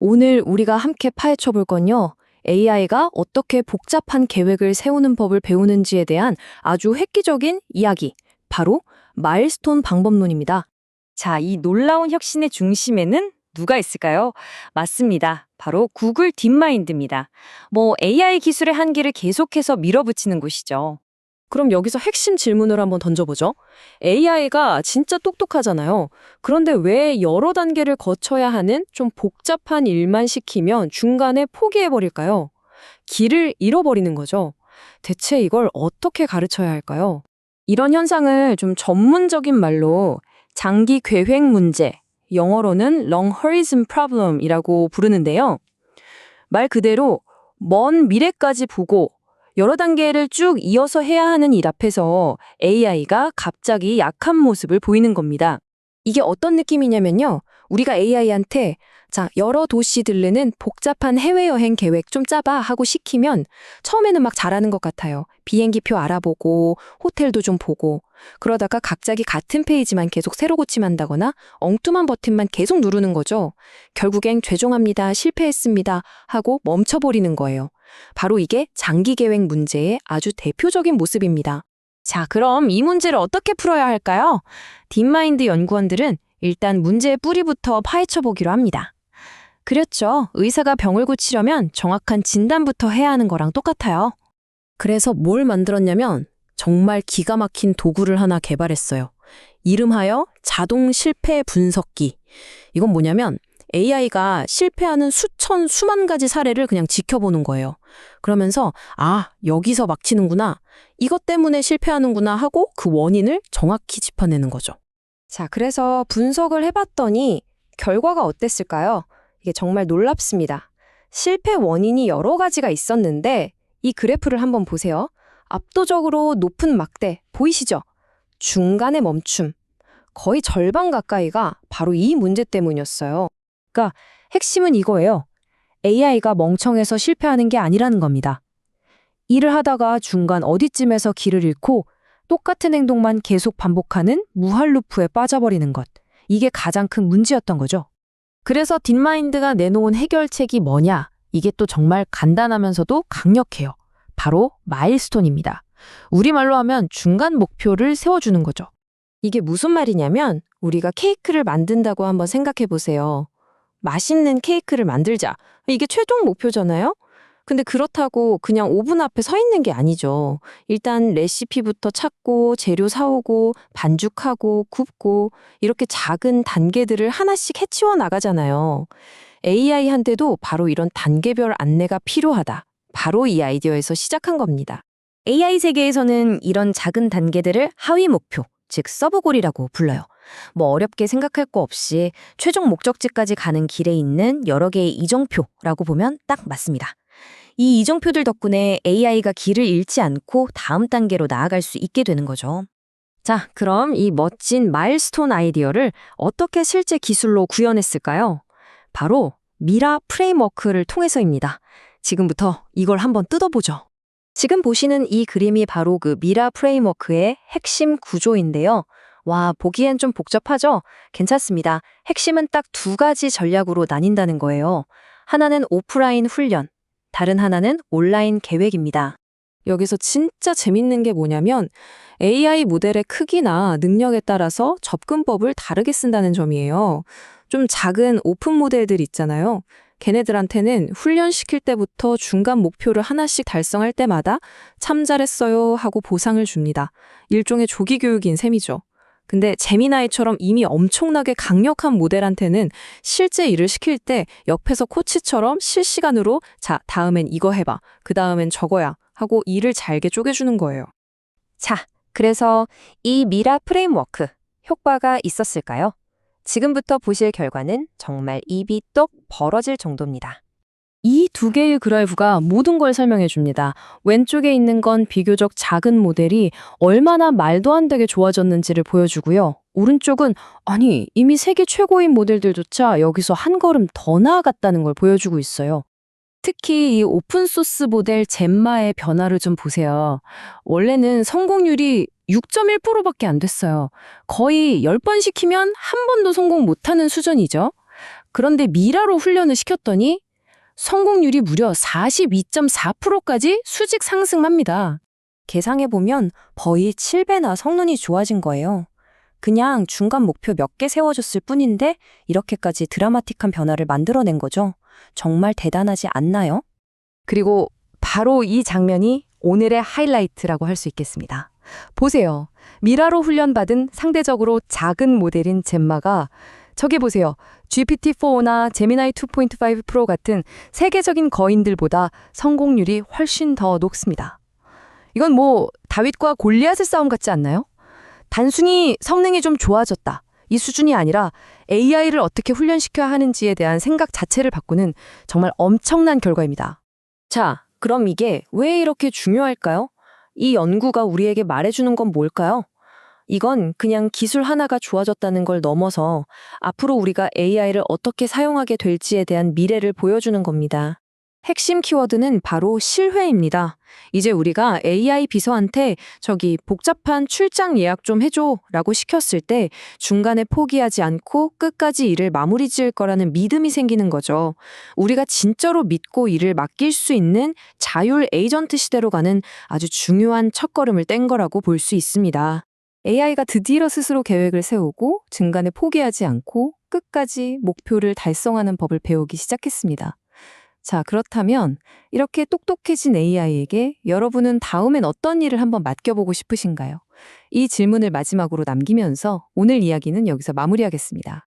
오늘 우리가 함께 파헤쳐 볼 건요. AI가 어떻게 복잡한 계획을 세우는 법을 배우는지에 대한 아주 획기적인 이야기. 바로 마일스톤 방법론입니다. 자, 이 놀라운 혁신의 중심에는 누가 있을까요? 맞습니다. 바로 구글 딥마인드입니다. AI 기술의 한계를 계속해서 밀어붙이는 곳이죠. 그럼 여기서 핵심 질문을 한번 던져보죠. AI가 진짜 똑똑하잖아요. 그런데 왜 여러 단계를 거쳐야 하는 좀 복잡한 일만 시키면 중간에 포기해버릴까요? 길을 잃어버리는 거죠. 대체 이걸 어떻게 가르쳐야 할까요? 이런 현상을 좀 전문적인 말로 장기 계획 문제, 영어로는 Long Horizon Problem이라고 부르는데요. 말 그대로 먼 미래까지 보고 여러 단계를 쭉 이어서 해야 하는 일 앞에서 AI가 갑자기 약한 모습을 보이는 겁니다. 이게 어떤 느낌이냐면요. 우리가 AI한테 자, 여러 도시 들르는 복잡한 해외여행 계획 좀 짜봐 하고 시키면 처음에는 막 잘하는 것 같아요. 비행기표 알아보고 호텔도 좀 보고 그러다가 갑자기 같은 페이지만 계속 새로 고침한다거나 엉뚱한 버튼만 계속 누르는 거죠. 결국엔 죄송합니다, 실패했습니다 하고 멈춰버리는 거예요. 바로 이게 장기 계획 문제의 아주 대표적인 모습입니다. 자, 그럼 이 문제를 어떻게 풀어야 할까요? 딥마인드 연구원들은 일단 문제의 뿌리부터 파헤쳐 보기로 합니다. 그렇죠. 의사가 병을 고치려면 정확한 진단부터 해야 하는 거랑 똑같아요. 그래서 뭘 만들었냐면 정말 기가 막힌 도구를 하나 개발했어요. 이름하여 자동 실패 분석기. 이건 뭐냐면 AI가 실패하는 수만 가지 사례를 그냥 지켜보는 거예요. 그러면서 여기서 막히는구나. 이것 때문에 실패하는구나 하고 그 원인을 정확히 짚어내는 거죠. 자, 그래서 분석을 해봤더니 결과가 어땠을까요? 이게 정말 놀랍습니다. 실패 원인이 여러 가지가 있었는데 이 그래프를 한번 보세요. 압도적으로 높은 막대 보이시죠? 중간에 멈춤. 거의 절반 가까이가 바로 이 문제 때문이었어요. 그러니까 핵심은 이거예요. AI가 멍청해서 실패하는 게 아니라는 겁니다. 일을 하다가 중간 어디쯤에서 길을 잃고 똑같은 행동만 계속 반복하는 무한 루프에 빠져버리는 것. 이게 가장 큰 문제였던 거죠. 그래서 딥마인드가 내놓은 해결책이 뭐냐? 이게 또 정말 간단하면서도 강력해요. 바로 마일스톤입니다. 우리말로 하면 중간 목표를 세워주는 거죠. 이게 무슨 말이냐면 우리가 케이크를 만든다고 한번 생각해 보세요. 맛있는 케이크를 만들자. 이게 최종 목표잖아요? 근데 그렇다고 그냥 오븐 앞에 서 있는 게 아니죠. 일단 레시피부터 찾고 재료 사오고 반죽하고 굽고 이렇게 작은 단계들을 하나씩 해치워 나가잖아요. AI한테도 바로 이런 단계별 안내가 필요하다. 바로 이 아이디어에서 시작한 겁니다. AI 세계에서는 이런 작은 단계들을 하위 목표, 즉 서브골이라고 불러요. 어렵게 생각할 거 없이 최종 목적지까지 가는 길에 있는 여러 개의 이정표라고 보면 딱 맞습니다. 이 이정표들 덕분에 AI가 길을 잃지 않고 다음 단계로 나아갈 수 있게 되는 거죠. 자, 그럼 이 멋진 마일스톤 아이디어를 어떻게 실제 기술로 구현했을까요? 바로 미라 프레임워크를 통해서입니다. 지금부터 이걸 한번 뜯어보죠. 지금 보시는 이 그림이 바로 그 미라 프레임워크의 핵심 구조인데요. 와, 보기엔 좀 복잡하죠? 괜찮습니다. 핵심은 딱 두 가지 전략으로 나뉜다는 거예요. 하나는 오프라인 훈련, 다른 하나는 온라인 계획입니다. 여기서 진짜 재밌는 게 뭐냐면 AI 모델의 크기나 능력에 따라서 접근법을 다르게 쓴다는 점이에요. 좀 작은 오픈 모델들 있잖아요. 걔네들한테는 훈련시킬 때부터 중간 목표를 하나씩 달성할 때마다 참 잘했어요 하고 보상을 줍니다. 일종의 조기 교육인 셈이죠. 근데 제미나이처럼 이미 엄청나게 강력한 모델한테는 실제 일을 시킬 때 옆에서 코치처럼 실시간으로 자, 다음엔 이거 해봐. 그 다음엔 저거야. 하고 일을 잘게 쪼개주는 거예요. 자, 그래서 이 미라 프레임워크 효과가 있었을까요? 지금부터 보실 결과는 정말 입이 똑 벌어질 정도입니다. 이 두 개의 그래프가 모든 걸 설명해 줍니다. 왼쪽에 있는 건 비교적 작은 모델이 얼마나 말도 안 되게 좋아졌는지를 보여주고요. 오른쪽은 이미 세계 최고인 모델들조차 여기서 한 걸음 더 나아갔다는 걸 보여주고 있어요. 특히 이 오픈소스 모델 젬마의 변화를 좀 보세요. 원래는 성공률이 6.1%밖에 안 됐어요. 거의 10번 시키면 한 번도 성공 못하는 수준이죠. 그런데 미라로 훈련을 시켰더니 성공률이 무려 42.4%까지 수직 상승합니다. 계상해보면 거의 7배나 성능이 좋아진 거예요. 그냥 중간 목표 몇 개 세워줬을 뿐인데 이렇게까지 드라마틱한 변화를 만들어낸 거죠. 정말 대단하지 않나요? 그리고 바로 이 장면이 오늘의 하이라이트라고 할 수 있겠습니다. 보세요. 미라로 훈련받은 상대적으로 작은 모델인 젬마가 저기 보세요. GPT-4나 제미나이 2.5 프로 같은 세계적인 거인들보다 성공률이 훨씬 더 높습니다. 이건 뭐 다윗과 골리앗의 싸움 같지 않나요? 단순히 성능이 좀 좋아졌다. 이 수준이 아니라 AI를 어떻게 훈련시켜야 하는지에 대한 생각 자체를 바꾸는 정말 엄청난 결과입니다. 자, 그럼 이게 왜 이렇게 중요할까요? 이 연구가 우리에게 말해주는 건 뭘까요? 이건 그냥 기술 하나가 좋아졌다는 걸 넘어서 앞으로 우리가 AI를 어떻게 사용하게 될지에 대한 미래를 보여주는 겁니다. 핵심 키워드는 바로 신뢰입니다. 이제 우리가 AI 비서한테 저기 복잡한 출장 예약 좀 해줘 라고 시켰을 때 중간에 포기하지 않고 끝까지 일을 마무리 지을 거라는 믿음이 생기는 거죠. 우리가 진짜로 믿고 일을 맡길 수 있는 자율 에이전트 시대로 가는 아주 중요한 첫걸음을 뗀 거라고 볼 수 있습니다. AI가 드디어 스스로 계획을 세우고 중간에 포기하지 않고 끝까지 목표를 달성하는 법을 배우기 시작했습니다. 자, 그렇다면 이렇게 똑똑해진 AI에게 여러분은 다음엔 어떤 일을 한번 맡겨보고 싶으신가요? 이 질문을 마지막으로 남기면서 오늘 이야기는 여기서 마무리하겠습니다.